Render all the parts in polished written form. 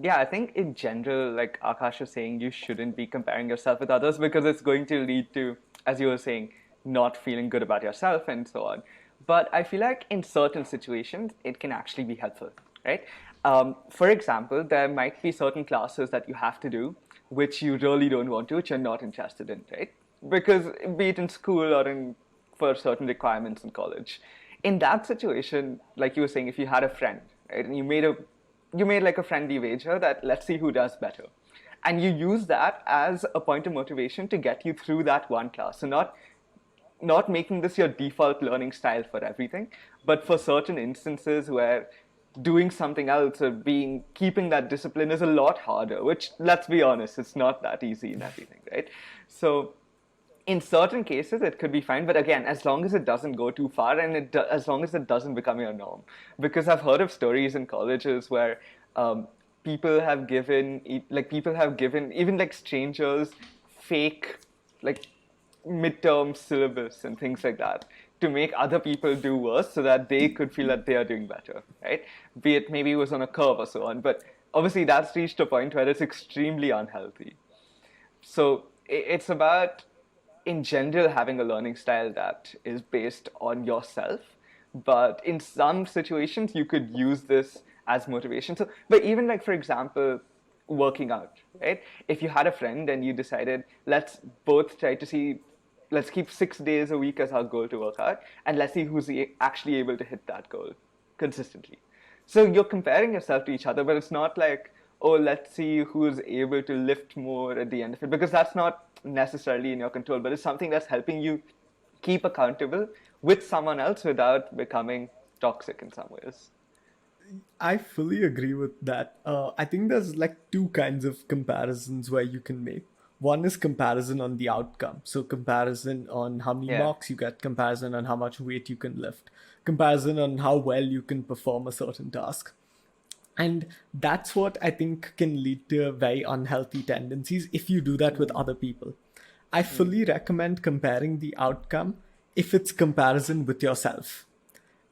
Yeah, I think in general, like Akash was saying, you shouldn't be comparing yourself with others because it's going to lead to, as you were saying, not feeling good about yourself and so on. But I feel like in certain situations, it can actually be helpful, right? For example, there might be certain classes that you have to do which you really don't want to, which you're not interested in, right? Because be it in school or in for certain requirements in college. In that situation, like you were saying, if you had a friend, right, and you made like a friendly wager that let's see who does better. And you use that as a point of motivation to get you through that one class. So not making this your default learning style for everything, but for certain instances where doing something else or being keeping that discipline is a lot harder, which let's be honest, it's not that easy in everything, right? So in certain cases it could be fine, but again, as long as it doesn't go too far and as long as it doesn't become your norm. Because I've heard of stories in colleges where people have given even like strangers fake like midterm syllabus and things like that to make other people do worse so that they could feel that they are doing better, right? Be it maybe it was on a curve or so on, but obviously that's reached a point where it's extremely unhealthy. So it's about, in general, having a learning style that is based on yourself. But in some situations, you could use this as motivation. So, but even like, for example, working out, right? If you had a friend and you decided, let's both try to see, let's keep 6 days a week as our goal to work out, and let's see who's actually able to hit that goal consistently. So you're comparing yourself to each other, but it's not like, oh, let's see who's able to lift more at the end of it, because that's not necessarily in your control, but it's something that's helping you keep accountable with someone else without becoming toxic in some ways. I fully agree with that. I think there's like two kinds of comparisons where you can make. One is comparison on the outcome. So, comparison on how many Yeah. marks you get, comparison on how much weight you can lift, comparison on how well you can perform a certain task. And that's what I think can lead to very unhealthy tendencies if you do that with Mm. other people. I Mm. fully recommend comparing the outcome if it's comparison with yourself,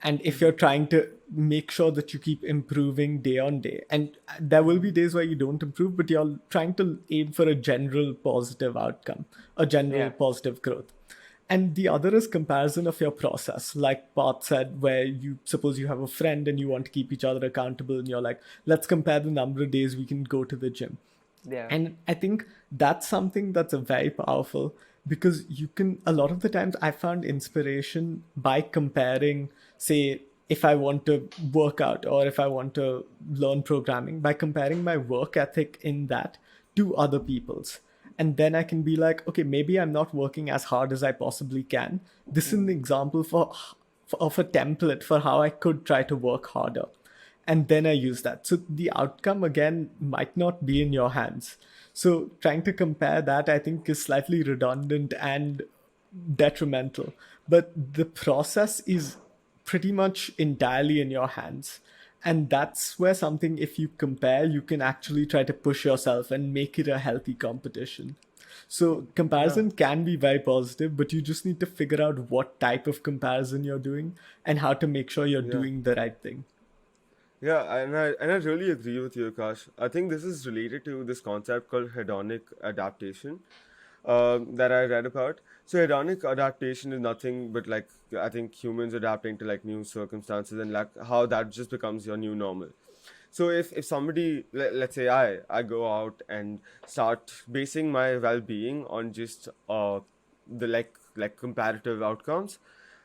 and if you're Mm. trying to make sure that you keep improving day on day, and there will be Mm. days where you don't improve, but you're trying to aim for a general positive outcome, a general Yeah. positive growth. And the other is comparison of your process, like Path said, where you suppose you have a friend and you want to keep each other accountable, and you're like, let's compare the number of days we can go to the gym. Yeah. And I think that's something that's a very powerful, because you can, a lot of the times I found inspiration by comparing, say, if I want to work out or if I want to learn programming, by comparing my work ethic in that to other people's. And then I can be like, okay, maybe I'm not working as hard as I possibly can. This is an Mm. example of a template for how I could try to work harder, and then I use that. So the outcome again might not be in your hands. So trying to compare that, I think, is slightly redundant and detrimental. But the process is pretty much entirely in your hands. And that's where something, if you compare, you can actually try to push yourself and make it a healthy competition. So Yeah, comparison can be very positive, but you just need to figure out what type of comparison you're doing and how to make sure you're yeah. doing the right thing. Yeah, and I really agree with you, Akash. I think this is related to this concept called hedonic adaptation that I read about. So hedonic adaptation is nothing but like I think humans adapting to like new circumstances and like how that just becomes your new normal. So if somebody let's say I go out and start basing my well-being on just the like comparative outcomes,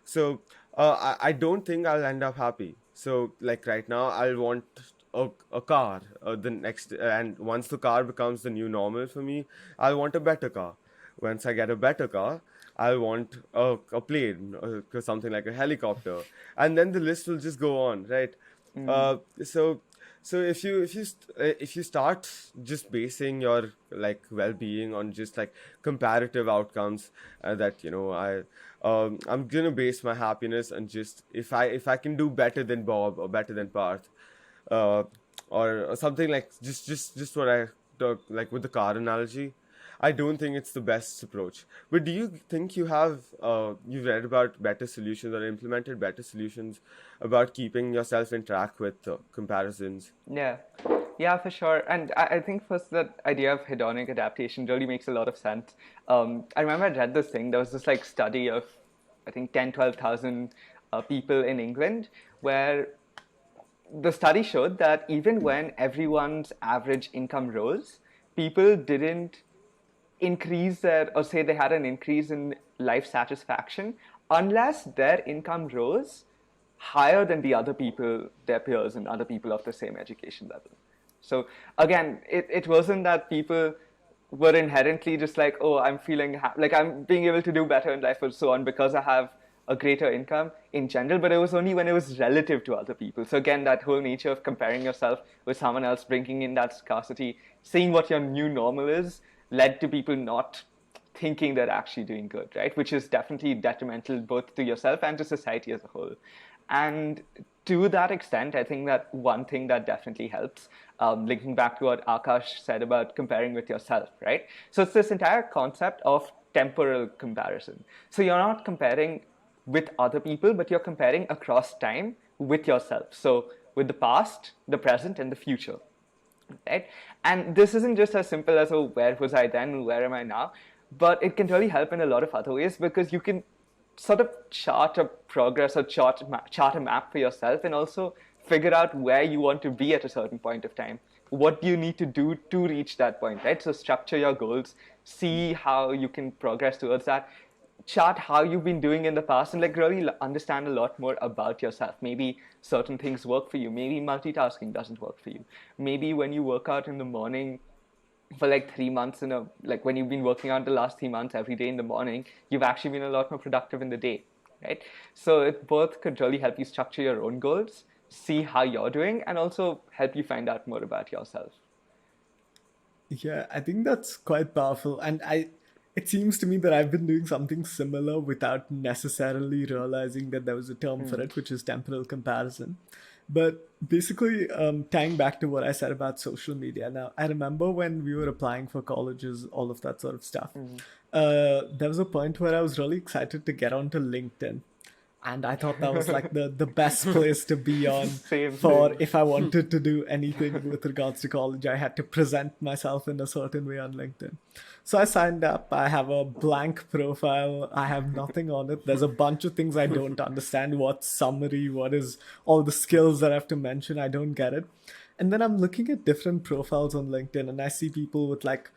so I don't think I'll end up happy. So like right now I'll want a car the next and once the car becomes the new normal for me, I'll want a better car. Once I get a better car, I'll want a plane, something like a helicopter, and then the list will just go on, right? Mm. Uh, so so if you start just basing your like well-being on just like comparative outcomes, that I'm gonna base my happiness on just if I can do better than Bob or better than Parth, uh, or something like just what I talk like with the car analogy. I don't think it's the best approach. But do you think you've read about better solutions or implemented better solutions about keeping yourself in track with comparisons? Yeah. Yeah, for sure. And I think first that idea of hedonic adaptation really makes a lot of sense. I remember I read this thing. There was this like study of, I think, 10, 12,000 people in England where the study showed that even when everyone's average income rose, people didn't increase their, or say they had an increase in life satisfaction unless their income rose higher than the other people, their peers, and other people of the same education level. So again, it wasn't that people were inherently just like, oh, I'm feeling like I'm being able to do better in life or so on because I have a greater income in general, but it was only when it was relative to other people. So again, that whole nature of comparing yourself with someone else, bringing in that scarcity, seeing what your new normal is, led to people not thinking they're actually doing good, right? Which is definitely detrimental both to yourself and to society as a whole. And to that extent, I think that one thing that definitely helps, linking back to what Akash said about comparing with yourself, right? So it's this entire concept of temporal comparison. So you're not comparing with other people, but you're comparing across time with yourself. So with the past, the present, and the future, right? And this isn't just as simple as, oh, where was I then? Where am I now? But it can really help in a lot of other ways because you can sort of chart a progress or chart a map for yourself and also figure out where you want to be at a certain point of time. What do you need to do to reach that point, right? So structure your goals, see how you can progress towards that, chart how you've been doing in the past, and like really understand a lot more about yourself. Maybe certain things work for you, maybe multitasking doesn't work for you, maybe when you work out in the morning for like 3 months in a, like when you've been working out the last 3 months every day in the morning, you've actually been a lot more productive in the day, right? So it both could really help you structure your own goals, see how you're doing, and also help you find out more about yourself. Yeah, I think that's quite powerful. And it seems to me that I've been doing something similar without necessarily realizing that there was a term for it, which is temporal comparison. But basically, tying back to what I said about social media. Now, I remember when we were applying for colleges, all of that sort of stuff. There was a point where I was really excited to get onto LinkedIn, and I thought that was like the best place to be on Same, for same. if I wanted to do anything with regards to college. I had to present myself in a certain way on LinkedIn. So I signed up. I have a blank profile. I have nothing on it. There's a bunch of things I don't understand. What summary, what is all the skills that I have to mention. I don't get it. And then I'm looking at different profiles on LinkedIn and I see people with like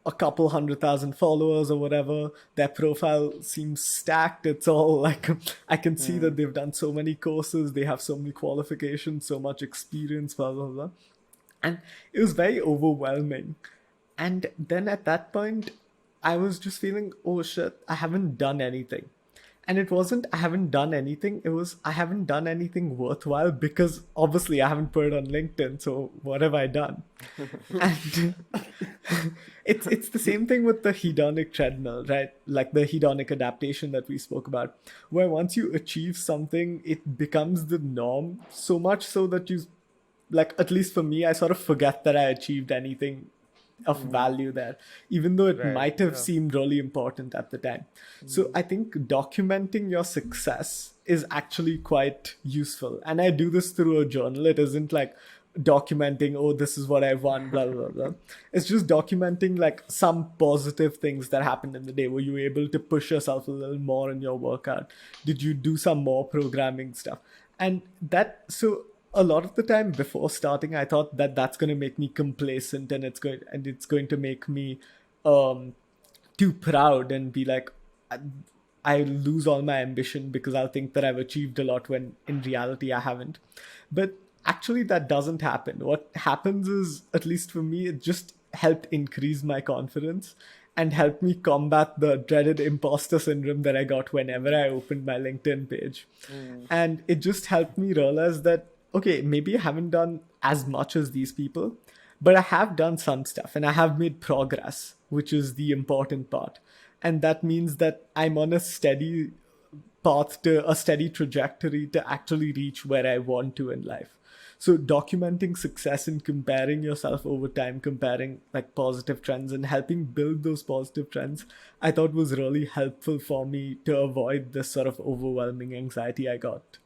a couple 100,000 followers or whatever. Their profile seems stacked. It's all like I can see that they've done so many courses, they have so many qualifications, so much experience, blah blah blah. And it was very overwhelming. And then at that point, I was just feeling, oh shit, I haven't done anything. And it wasn't I haven't done anything, it was I haven't done anything worthwhile because obviously I haven't put it on LinkedIn, so what have I done? And it's the same thing with the hedonic treadmill, right? Like the hedonic adaptation that we spoke about, where once you achieve something, it becomes the norm so much so that you, like, at least for me, I sort of forget that I achieved anything of value there, even though it Right. might have Yeah. seemed really important at the time. So I think documenting your success is actually quite useful. And I do this through a journal. It isn't like documenting, oh, this is what I've won, blah, blah, blah. It's just documenting like some positive things that happened in the day. Were you able to push yourself a little more in your workout? Did you do some more programming stuff? And that, so a lot of the time before starting, I thought that that's going to make me complacent and it's going to make me um too proud and be like, I, I lose all my ambition because I'll think that I've achieved a lot when in reality I haven't. But actually, that doesn't happen. What happens is, at least for me, it just helped increase my confidence and helped me combat the dreaded imposter syndrome that I got whenever I opened my LinkedIn page. And it just helped me realize that, okay, maybe I haven't done as much as these people, but I have done some stuff and I have made progress, which is the important part. And that means that I'm on a steady path to a steady trajectory to actually reach where I want to in life. So documenting success and comparing yourself over time, comparing like positive trends and helping build those positive trends, I thought was really helpful for me to avoid this sort of overwhelming anxiety I got.